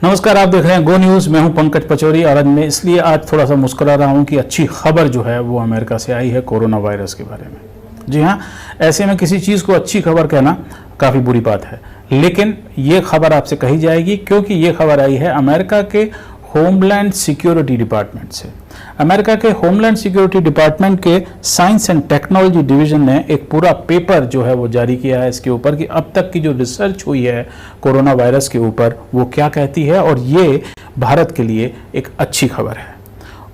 नमस्कार, आप देख रहे हैं गो न्यूज़। मैं हूं पंकज पचौरी और मैं इसलिए आज थोड़ा सा मुस्कुरा रहा हूं कि अच्छी खबर जो है वो अमेरिका से आई है कोरोना वायरस के बारे में। जी हां, ऐसे में किसी चीज़ को अच्छी खबर कहना काफ़ी बुरी बात है, लेकिन ये खबर आपसे कही जाएगी क्योंकि ये खबर आई है अमेरिका के होमलैंड सिक्योरिटी डिपार्टमेंट से। अमेरिका के होमलैंड सिक्योरिटी डिपार्टमेंट के साइंस एंड टेक्नोलॉजी डिवीजन ने एक पूरा पेपर जो है वो जारी किया है इसके ऊपर कि अब तक की जो रिसर्च हुई है कोरोना वायरस के ऊपर वो क्या कहती है, और ये भारत के लिए एक अच्छी खबर है।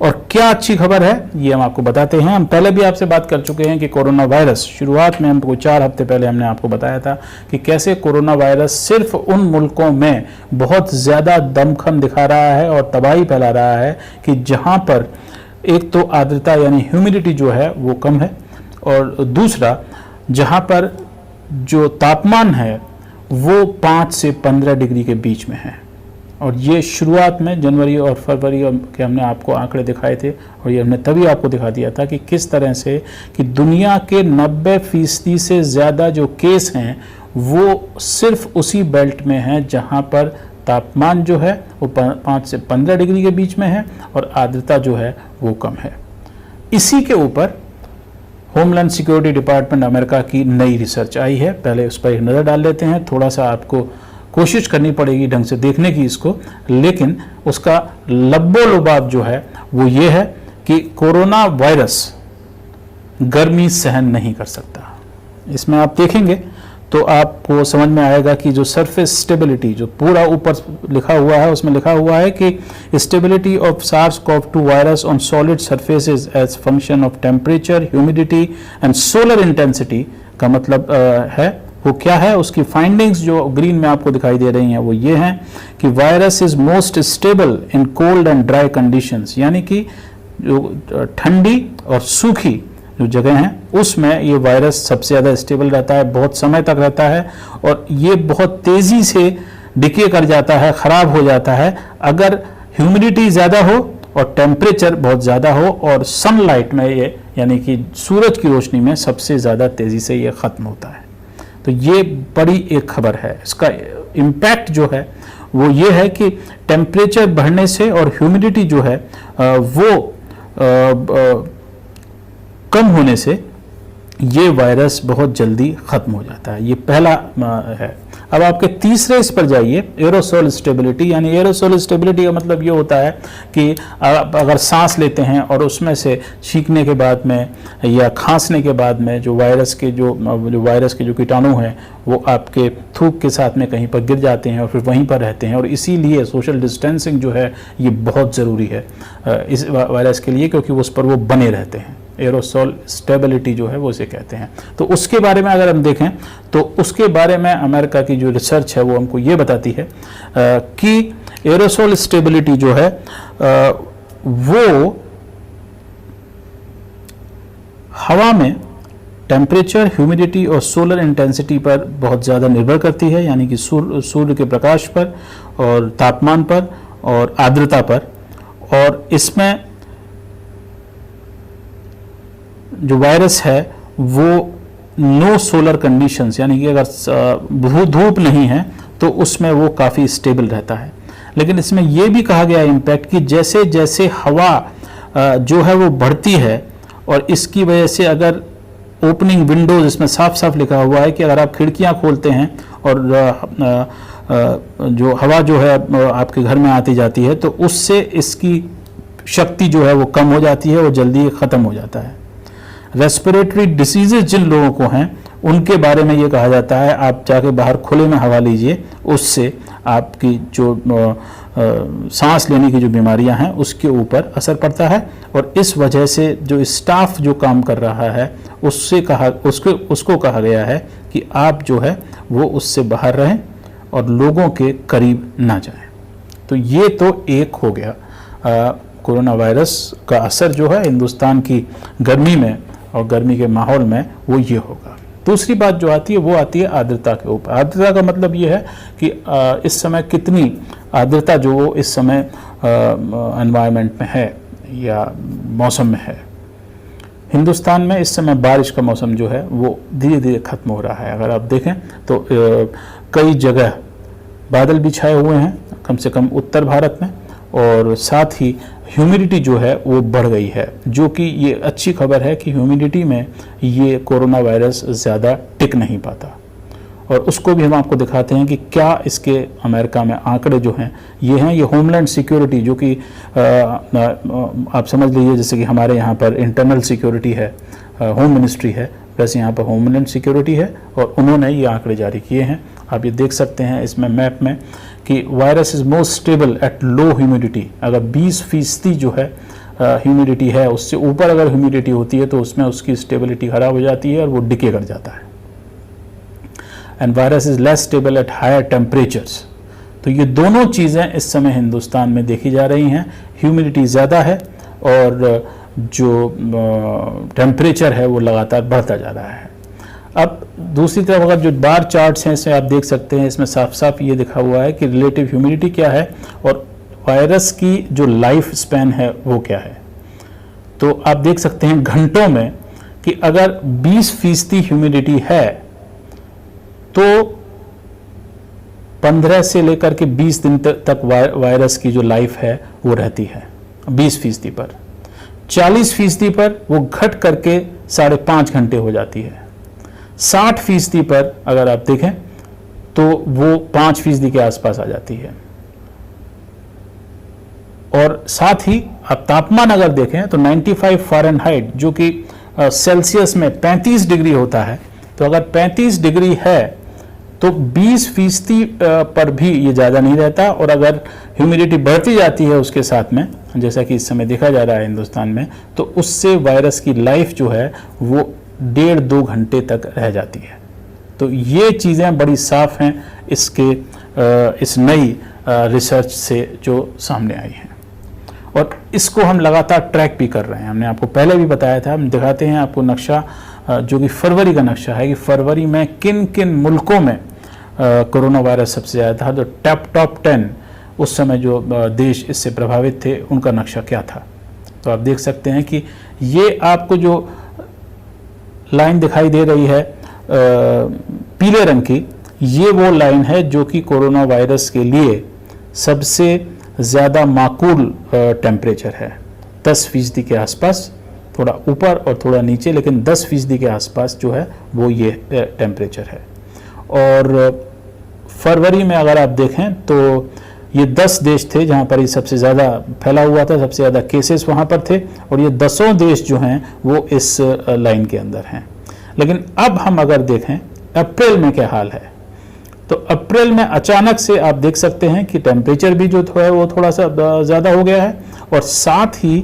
और क्या अच्छी खबर है ये हम आपको बताते हैं। हम पहले भी आपसे बात कर चुके हैं कि कोरोना वायरस, शुरुआत में हमको 4 हफ्ते पहले हमने आपको बताया था कि कैसे कोरोना वायरस सिर्फ उन मुल्कों में बहुत ज़्यादा दमखम दिखा रहा है और तबाही फैला रहा है कि जहां पर एक तो आर्द्रता यानी ह्यूमिडिटी जो है वो कम है, और दूसरा जहां पर जो तापमान है वो 5 से 15 डिग्री के बीच में है। और ये शुरुआत में जनवरी और फरवरी के हमने आपको आंकड़े दिखाए थे, और ये हमने तभी आपको दिखा दिया था कि किस तरह से कि दुनिया के 90% से ज़्यादा जो केस हैं वो सिर्फ उसी बेल्ट में हैं जहां पर तापमान जो है वो 5 से 15 डिग्री के बीच में है और आर्द्रता जो है वो कम है। इसी के ऊपर होमलैंड सिक्योरिटी डिपार्टमेंट अमेरिका की नई रिसर्च आई है। पहले उस पर एक नज़र डाल लेते हैं। थोड़ा सा आपको कोशिश करनी पड़ेगी ढंग से देखने की इसको, लेकिन उसका लब्बो-लुबाब जो है वो ये है कि कोरोना वायरस गर्मी सहन नहीं कर सकता। इसमें आप देखेंगे तो आपको समझ में आएगा कि जो सरफेस स्टेबिलिटी जो पूरा ऊपर लिखा हुआ है उसमें लिखा हुआ है कि stability of SARS-CoV-2 virus on solid surfaces as function of temperature, humidity and solar intensity का मतलब है वो क्या है। उसकी फाइंडिंग्स जो ग्रीन में आपको दिखाई दे रही हैं वो ये हैं कि virus is most stable in cold and dry conditions, यानी कि जो ठंडी और सूखी जो जगह हैं उसमें ये वायरस सबसे ज़्यादा स्टेबल रहता है, बहुत समय तक रहता है, और ये बहुत तेज़ी से डिके कर जाता है, ख़राब हो जाता है अगर ह्यूमिडिटी ज़्यादा हो और टेम्परेचर बहुत ज़्यादा हो, और सनलाइट में ये यानी कि सूरज की रोशनी में सबसे ज़्यादा तेज़ी से ये ख़त्म होता है। तो ये बड़ी एक खबर है। इसका इम्पैक्ट जो है वो ये है कि टेम्परेचर बढ़ने से और ह्यूमिडिटी जो है वो कम होने से ये वायरस बहुत जल्दी ख़त्म हो जाता है। ये पहला है। अब आपके तीसरे इस पर जाइए, एरोसोल स्टेबिलिटी। यानी एरोसोल स्टेबिलिटी का मतलब ये होता है कि आप अगर सांस लेते हैं और उसमें से छींकने के बाद में या खांसने के बाद में जो वायरस के जो कीटाणु हैं वो आपके थूक के साथ में कहीं पर गिर जाते हैं और फिर वहीं पर रहते हैं, और इसीलिए सोशल डिस्टेंसिंग जो है ये बहुत ज़रूरी है इस वायरस के लिए, क्योंकि उस पर वो बने रहते हैं। एरोसोल स्टेबिलिटी जो है वो इसे कहते हैं। तो उसके बारे में अगर हम देखें तो उसके बारे में अमेरिका की जो रिसर्च है वो हमको ये बताती है कि एरोसोल स्टेबिलिटी जो है वो हवा में टेम्परेचर, ह्यूमिडिटी और सोलर इंटेंसिटी पर बहुत ज़्यादा निर्भर करती है, यानी कि सूर्य के प्रकाश पर और तापमान पर और आर्द्रता पर। और इसमें जो वायरस है वो नो सोलर कंडीशंस, यानी कि अगर धूप नहीं है तो उसमें वो काफ़ी स्टेबल रहता है। लेकिन इसमें यह भी कहा गया इम्पैक्ट कि जैसे जैसे हवा जो है वो बढ़ती है, और इसकी वजह से अगर ओपनिंग विंडोज, इसमें साफ साफ लिखा हुआ है कि अगर आप खिड़कियां खोलते हैं और जो हवा जो है आपके घर में आती जाती है तो उससे इसकी शक्ति जो है वो कम हो जाती है, वो जल्दी ख़त्म हो जाता है। रेस्पिरेटरी डिसीजेज जिन लोगों को हैं उनके बारे में ये कहा जाता है आप जाके बाहर खुले में हवा लीजिए, उससे आपकी जो सांस लेने की जो बीमारियां हैं उसके ऊपर असर पड़ता है। और इस वजह से जो स्टाफ जो काम कर रहा है उसको कहा गया है कि आप जो है वो उससे बाहर रहें और लोगों के करीब ना जाएं। तो ये तो एक हो गया कोरोना वायरस का असर जो है हिंदुस्तान की गर्मी में और गर्मी के माहौल में वो ये होगा। दूसरी बात जो आती है वो आती है आर्द्रता के ऊपर। आर्द्रता का मतलब ये है कि इस समय कितनी आर्द्रता जो इस समय एनवायरनमेंट में है या मौसम में है। हिंदुस्तान में इस समय बारिश का मौसम जो है वो धीरे धीरे ख़त्म हो रहा है। अगर आप देखें तो कई जगह बादल भी छाए हुए हैं कम से कम उत्तर भारत में, और साथ ही ह्यूमिडिटी जो है वो बढ़ गई है, जो कि ये अच्छी खबर है कि ह्यूमिडिटी में ये कोरोना वायरस ज़्यादा टिक नहीं पाता। और उसको भी हम आपको दिखाते हैं कि क्या इसके अमेरिका में आंकड़े जो हैं ये होमलैंड सिक्योरिटी, जो कि आप समझ लीजिए जैसे कि हमारे यहाँ पर इंटरनल सिक्योरिटी है, होम मिनिस्ट्री है, वैसे यहाँ पर होमलैंड सिक्योरिटी है, और उन्होंने ये आंकड़े जारी किए हैं। आप ये देख सकते हैं इसमें मैप में कि virus is most stable at low humidity. अगर 20% जो है ह्यूमिडिटी है, उससे ऊपर अगर ह्यूमिडिटी होती है तो उसमें उसकी स्टेबिलिटी खराब हो जाती है और वो डिके कर जाता है। And virus is less stable at higher temperatures. तो ये दोनों चीज़ें इस समय हिंदुस्तान में देखी जा रही हैं। ह्यूमिडिटी ज़्यादा है और जो टेम्परेचर है वो लगातार बढ़ता जा रहा है। अब दूसरी तरफ अगर जो बार चार्ट्स हैं इसे आप देख सकते हैं, इसमें साफ साफ ये दिखा हुआ है कि रिलेटिव ह्यूमिडिटी क्या है और वायरस की जो लाइफ स्पैन है वो क्या है। तो आप देख सकते हैं घंटों में कि अगर 20% ह्यूमिडिटी है तो 15 से लेकर के 20 दिन तक वायरस की जो लाइफ है वो रहती है 20% पर। 40% पर वो घट करके 5.5 घंटे हो जाती है। 60% पर अगर आप देखें तो वो 5% के आसपास आ जाती है। और साथ ही आप तापमान अगर देखें तो 95 फ़ारेनहाइट, जो कि सेल्सियस में 35 डिग्री होता है, तो अगर 35 डिग्री है तो 20% पर भी ये ज़्यादा नहीं रहता। और अगर ह्यूमिडिटी बढ़ती जाती है उसके साथ में, जैसा कि इस समय देखा जा रहा है हिंदुस्तान में, तो उससे वायरस की लाइफ जो है वो 1.5-2 घंटे तक रह जाती है। तो ये चीज़ें बड़ी साफ हैं इसके इस नई रिसर्च से जो सामने आई हैं, और इसको हम लगातार ट्रैक भी कर रहे हैं। हमने आपको पहले भी बताया था, हम दिखाते हैं आपको नक्शा जो कि फरवरी का नक्शा है कि फरवरी में किन किन मुल्कों में कोरोना वायरस सबसे ज़्यादा था। जो टॉप 10 उस समय जो देश इससे प्रभावित थे उनका नक्शा क्या था। तो आप देख सकते हैं कि ये आपको जो लाइन दिखाई दे रही है पीले रंग की, ये वो लाइन है जो कि कोरोना वायरस के लिए सबसे ज़्यादा माकूल टेम्परेचर है। 10% के आसपास, थोड़ा ऊपर और थोड़ा नीचे, लेकिन 10% के आसपास जो है वो ये टेम्परेचर है। और फरवरी में अगर आप देखें तो ये 10 देश थे जहाँ पर ये सबसे ज़्यादा फैला हुआ था, सबसे ज़्यादा केसेस वहाँ पर थे, और ये 10 देश जो हैं वो इस लाइन के अंदर हैं। लेकिन अब हम अगर देखें अप्रैल में क्या हाल है, तो अप्रैल में अचानक से आप देख सकते हैं कि टेम्परेचर भी जो है वो थोड़ा सा ज़्यादा हो गया है, और साथ ही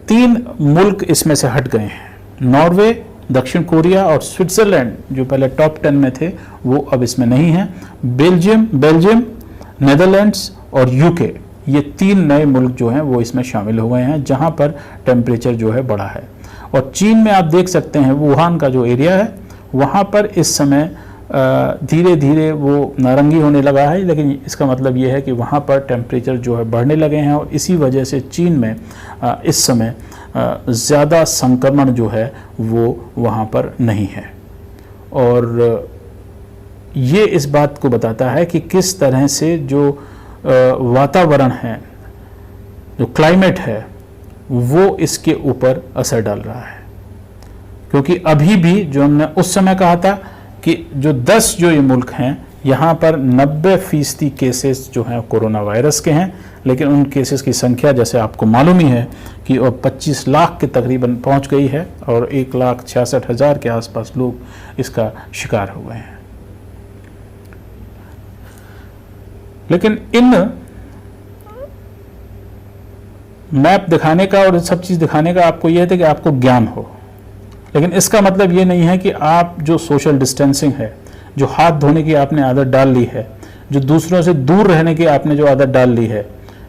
3 मुल्क इसमें से हट गए हैं। नॉर्वे, दक्षिण कोरिया और स्विट्ज़रलैंड जो पहले टॉप 10 में थे वो अब इसमें नहीं हैं। बेल्जियम, नेदरलैंड्स और यूके, ये 3 नए मुल्क जो हैं वो इसमें शामिल हो गए हैं जहां पर टेम्परेचर जो है बढ़ा है। और चीन में आप देख सकते हैं वुहान का जो एरिया है वहां पर इस समय धीरे धीरे वो नारंगी होने लगा है, लेकिन इसका मतलब ये है कि वहाँ पर टेम्परेचर जो है बढ़ने लगे हैं, और इसी वजह से चीन में इस समय ज़्यादा संक्रमण जो है वो वहाँ पर नहीं है। और ये इस बात को बताता है कि किस तरह से जो वातावरण है, जो क्लाइमेट है, वो इसके ऊपर असर डाल रहा है। क्योंकि अभी भी जो हमने उस समय कहा था कि जो 10 जो ये मुल्क हैं यहाँ पर 90% केसेस जो हैं कोरोना वायरस के हैं, लेकिन उन केसेस की संख्या जैसे आपको मालूम ही है कि 25 लाख के तकरीबन पहुँच गई है, और 1,66,000 के आसपास लोग इसका शिकार हो गए हैं। लेकिन इन मैप दिखाने का और सब चीज़ दिखाने का आपको यह था कि आपको ज्ञान हो, लेकिन इसका मतलब ये नहीं है कि आप जो सोशल डिस्टेंसिंग है, जो हाथ धोने की आपने आदत डाल ली है, जो दूसरों से दूर रहने की आपने जो आदत डाल ली है,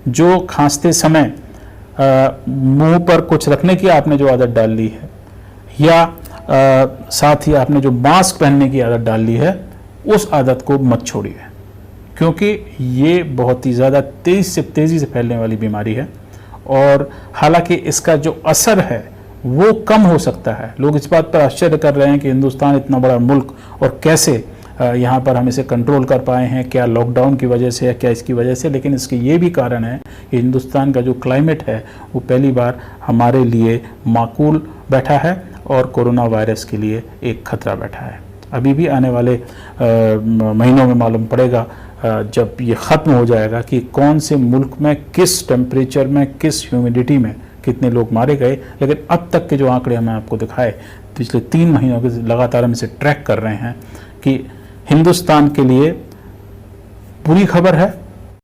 जो खांसते समय मुंह पर कुछ रखने की आपने जो आदत डाल ली है, या साथ ही आपने जो मास्क पहनने की आदत डाल ली है, उस आदत को मत छोड़िए, क्योंकि ये बहुत ही ज़्यादा तेज़ी से फैलने वाली बीमारी है। और हालांकि इसका जो असर है वो कम हो सकता है। लोग इस बात पर आश्चर्य कर रहे हैं कि हिंदुस्तान इतना बड़ा मुल्क और कैसे यहाँ पर हम इसे कंट्रोल कर पाए हैं, क्या लॉकडाउन की वजह से है, क्या इसकी वजह से, लेकिन इसके ये भी कारण है कि हिंदुस्तान का जो क्लाइमेट है वो पहली बार हमारे लिए माकूल बैठा है और कोरोना वायरस के लिए एक खतरा बैठा है। अभी भी आने वाले महीनों में मालूम पड़ेगा जब ये ख़त्म हो जाएगा कि कौन से मुल्क में किस टेम्परेचर में किस ह्यूमिडिटी में कितने लोग मारे गए। लेकिन अब तक के जो आंकड़े हमें आपको दिखाए पिछले 3 महीनों के लगातार हम इसे ट्रैक कर रहे हैं कि हिंदुस्तान के लिए बुरी खबर है